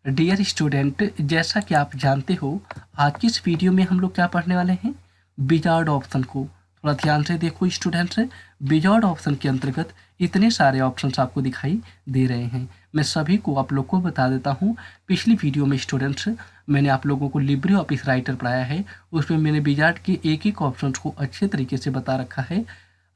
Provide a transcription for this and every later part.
Dear student, जैसा कि आप जानते हो, आज की इस वीडियो में हम लोग क्या पढ़ने वाले हैं, विजार्ड ऑप्शन को। थोड़ा ध्यान से देखो स्टूडेंट्स, विजार्ड ऑप्शन के अंतर्गत इतने सारे ऑप्शंस आपको दिखाई दे रहे हैं। मैं सभी को आप लोग को बता देता हूँ। पिछली वीडियो में स्टूडेंट्स मैंने आप लोगों को लिब्रे ऑफिस राइटर पढ़ाया है, उसमें मैंने विजार्ड के एक एक ऑप्शन को अच्छे तरीके से बता रखा है।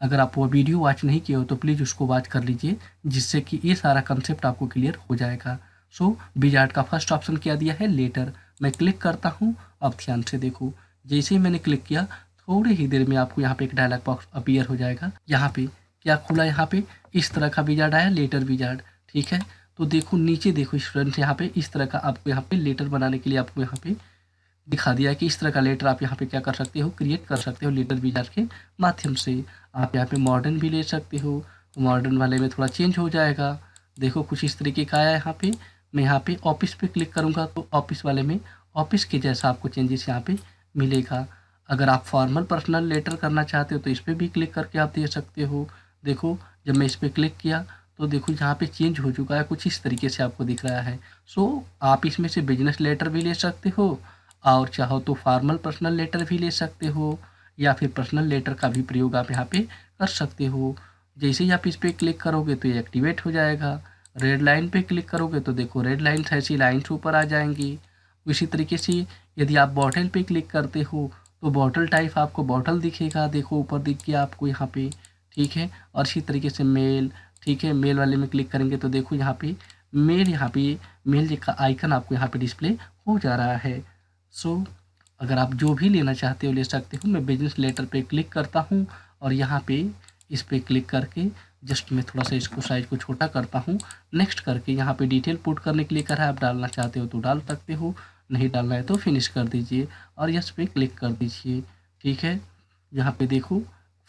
अगर आप वो वीडियो वॉच नहीं किए हो तो प्लीज़ उसको वॉच कर लीजिए, जिससे कि ये सारा कंसेप्ट आपको क्लियर हो जाएगा। सो विजार्ड का फर्स्ट ऑप्शन क्या दिया है, लेटर। मैं क्लिक करता हूँ। अब ध्यान से देखो, जैसे ही मैंने क्लिक किया थोड़ी ही देर में आपको यहाँ पे एक डायलॉग बॉक्स अपीयर हो जाएगा। यहाँ पे क्या खुला, यहाँ पे इस तरह का विजार्ड आया, लेटर विजार्ड। ठीक है, तो देखो नीचे देखो स्टूडेंट, यहाँ पे इस तरह का आपको यहाँ पे लेटर बनाने के लिए आपको यहाँ पे दिखा दिया है कि इस तरह का लेटर आप यहाँ पे क्या कर सकते हो, क्रिएट कर सकते हो लेटर विजार्ड के माध्यम से। आप यहाँ पे मॉडर्न भी ले सकते हो, मॉडर्न वाले में थोड़ा चेंज हो जाएगा। देखो कुछ इस तरीके का आया यहाँ पे। मैं यहाँ पे ऑफिस पे क्लिक करूँगा तो ऑफिस वाले में ऑफिस के जैसा आपको चेंजेस यहाँ पे मिलेगा। अगर आप फॉर्मल पर्सनल लेटर करना चाहते हो तो इस पर भी क्लिक करके आप दे सकते हो। देखो जब मैं इस पर क्लिक किया तो देखो यहाँ पे चेंज हो चुका है, कुछ इस तरीके से आपको दिख रहा है। सो आप इसमें से बिजनेस लेटर भी ले सकते हो, और चाहो तो फॉर्मल पर्सनल लेटर भी ले सकते हो, या फिर पर्सनल लेटर का भी प्रयोग आप यहाँ पे कर सकते हो। जैसे ही आप इस पर क्लिक करोगे तो ये एक्टिवेट हो जाएगा। रेड लाइन पे क्लिक करोगे तो देखो रेड लाइन ऐसी लाइन्स ऊपर आ जाएंगी। इसी तरीके से यदि आप बॉटल पे क्लिक करते हो तो बॉटल टाइप आपको बॉटल दिखेगा, देखो ऊपर दिख गया आपको यहाँ पे। ठीक है, और इसी तरीके से मेल। ठीक है, मेल वाले में क्लिक करेंगे तो देखो यहाँ पे मेल का आइकन आपको यहाँ पे डिस्प्ले हो जा रहा है। सो अगर आप जो भी लेना चाहते हो ले सकते हो। मैं बिजनेस लेटर पे क्लिक करता हूँ और यहाँ पे इस पे क्लिक करके जस्ट मैं थोड़ा सा इसको साइज को छोटा करता हूँ। नेक्स्ट करके यहाँ पे डिटेल पुट करने के लिए करा है, आप डालना चाहते हो तो डाल सकते हो, नहीं डालना है तो फिनिश कर दीजिए और यस पे क्लिक कर दीजिए। ठीक है, यहाँ पे देखो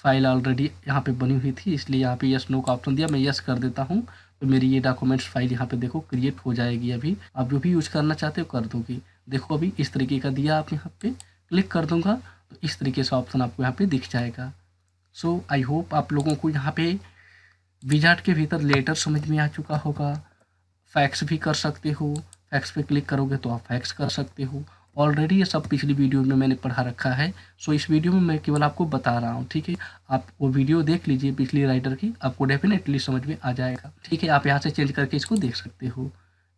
फाइल ऑलरेडी यहाँ पे बनी हुई थी, इसलिए यहाँ पे यस नो का ऑप्शन दिया, मैं यस कर देता हूँ तो मेरी ये डॉक्यूमेंट्स फाइल यहाँ पे देखो क्रिएट हो जाएगी। अभी आप जो भी यूज करना चाहते हो कर दोगे। देखो अभी इस तरीके का दिया, आप यहाँ पे क्लिक कर दूंगा तो इस तरीके से ऑप्शन आपको यहाँ पे दिख जाएगा। सो आई होप आप लोगों को यहाँ पे विजार्ड के भीतर लेटर समझ में आ चुका होगा। फैक्स भी कर सकते हो, फैक्स पे क्लिक करोगे तो आप फैक्स कर सकते हो। ऑलरेडी ये सब पिछली वीडियो में मैंने पढ़ा रखा है। सो इस वीडियो में मैं केवल आपको बता रहा हूँ। ठीक है, आप वो वीडियो देख लीजिए पिछली राइटर की, आपको डेफिनेटली समझ में आ जाएगा। ठीक है, आप यहाँ से चेंज करके इसको देख सकते हो।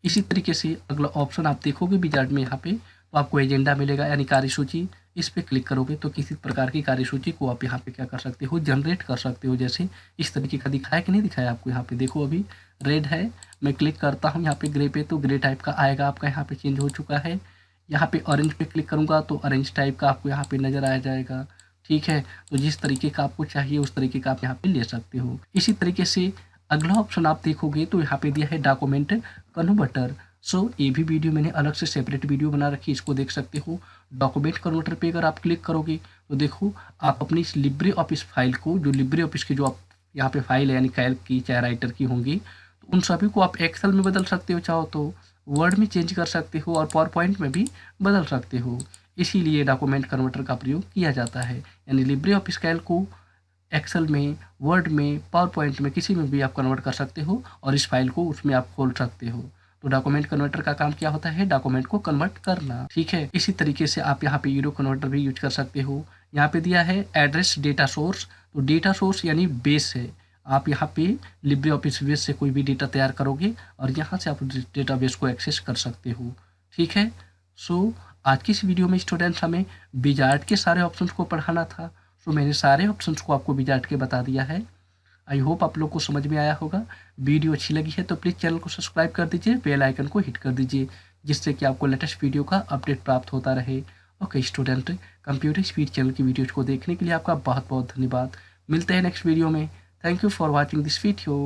इसी तरीके से अगला ऑप्शन आप देखोगे विजार्ड में, यहाँ पे तो आपको एजेंडा मिलेगा यानी कार्यसूची। इस पे क्लिक करोगे तो किसी प्रकार की कार्यसूची को आप यहाँ पे क्या कर सकते हो, जनरेट कर सकते हो। जैसे इस तरीके का दिखाया कि नहीं दिखाया आपको, यहाँ पे देखो अभी रेड है, मैं क्लिक करता हूँ यहाँ पे ग्रे पे तो ग्रे टाइप का आएगा आपका, यहाँ पे चेंज हो चुका है। यहाँ पे ऑरेंज पे क्लिक करूँगा तो ऑरेंज टाइप का आपको यहाँ पे नज़र आ जाएगा। ठीक है, तो जिस तरीके का आपको चाहिए उस तरीके का आप यहाँ पे ले सकते हो। इसी तरीके से अगला ऑप्शन आप देखोगे तो यहाँ पे दिया है डॉक्यूमेंट कन्वर्टर। सो ये भी वीडियो मैंने अलग से सेपरेट वीडियो बना रखी है, इसको देख सकते हो। डॉक्यूमेंट कन्वर्टर पे अगर आप क्लिक करोगे तो देखो आप अपनी इस लिब्रे ऑफिस फाइल को, जो लिब्रे ऑफिस की जो आप यहाँ पे फाइल है यानी कैल्क की चाहे राइटर की होंगी, तो उन सभी को आप एक्सेल में बदल सकते हो, चाहो तो वर्ड में चेंज कर सकते हो और पावर पॉइंट में भी बदल सकते हो। इसीलिए डॉक्यूमेंट कन्वर्टर का प्रयोग किया जाता है, यानी लिब्रे ऑफिस कैल्क को एक्सेल में, वर्ड में, पावर पॉइंट में किसी में भी आप कन्वर्ट कर सकते हो और इस फाइल को उसमें आप खोल सकते हो। तो डॉक्यूमेंट कन्वर्टर का काम क्या होता है, डॉक्यूमेंट को कन्वर्ट करना। ठीक है, इसी तरीके से आप यहाँ पे यूरो कन्वर्टर भी यूज कर सकते हो। यहाँ पे दिया है एड्रेस डेटा सोर्स, तो डेटा सोर्स यानी बेस है। आप यहाँ पे लिब्रे ऑफिस बेस से कोई भी डेटा तैयार करोगे और यहाँ से आप डेटा बेस को एक्सेस कर सकते हो। ठीक है, सो आज की इस वीडियो में स्टूडेंट्स हमें विजार्ड के सारे ऑप्शंस को पढ़ाना था। सो मैंने सारे ऑप्शंस को आपको विजार्ड के बता दिया है। आई होप आप लोग को समझ में आया होगा। वीडियो अच्छी लगी है तो प्लीज़ चैनल को सब्सक्राइब कर दीजिए, बेल आइकन को हिट कर दीजिए, जिससे कि आपको लेटेस्ट वीडियो का अपडेट प्राप्त होता रहे। Okay student, computer speed channel की वीडियोज़ को देखने के लिए आपका बहुत बहुत धन्यवाद। मिलते हैं नेक्स्ट वीडियो में। Thank you for watching this video.